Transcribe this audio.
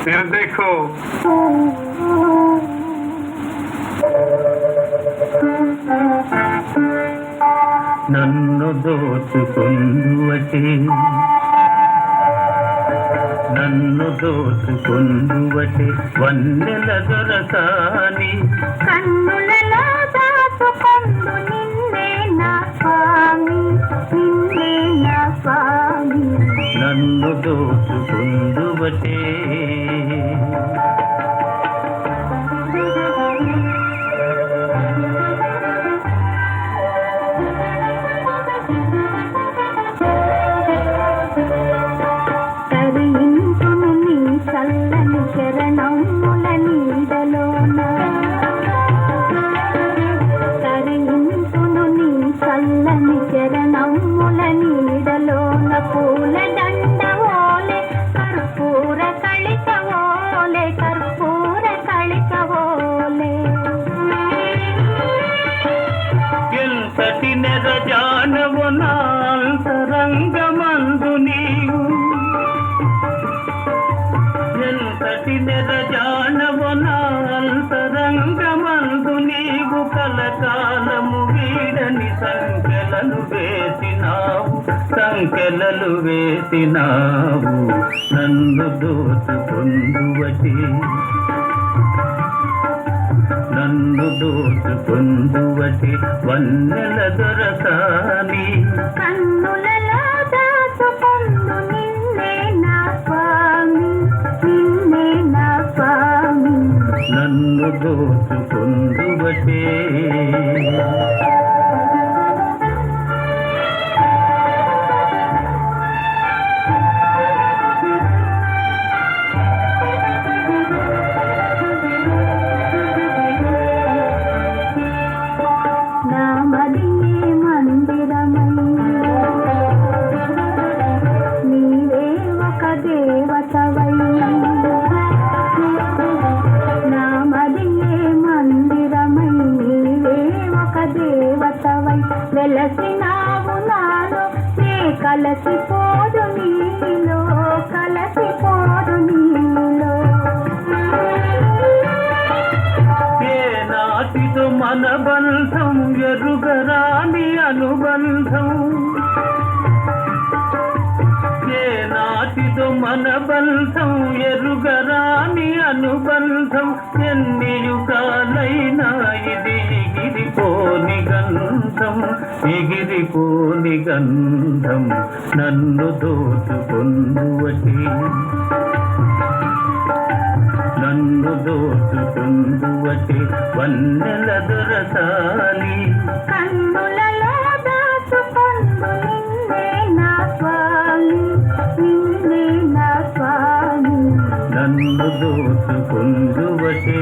फिर देखो నన్ను దోచుకుందువటే వన్నెల దొరసాని కన్నులలో దాచుకొందు నిన్నే నా స్వామి నన్ను దోచుకుందువటే చల్లని చరణముల నీడలోన తరించును నీ చల్లని చరణముల నీడలోన పూల దండవోలే కర్పూర కళికవోలే ఎంతటి నెరజానవు నా అంతరంగమందు నీవు నెరజానవు నా అంతరంగమందు నీవు కలకాలము వీడని సంఖ్యలను వేసినావు నన్ను దోచుకుందువటి వన్నెల దొరసాని కన్నులలో దాచుకొందు నిన్నే నా స్వామి నన్ను దోచుకుందువటే వెలసినావు నాలో నే కలసిపోదు నీలో ఏ నాటిదో మన బంధం ఎరుగరాని అనుబంధం ఏ నాటిదో మన బంధం ఎరుగరాని అనుబంధం ఎన్ని యుగాలైనా ఇది ఎగిరిపోని గంధం నన్ను దోచుకుందువటి వన్నెల దొరసాని కన్నులలో దాచుకొందు నిన్నే నా స్వామి నన్ను దోచుకుందువటే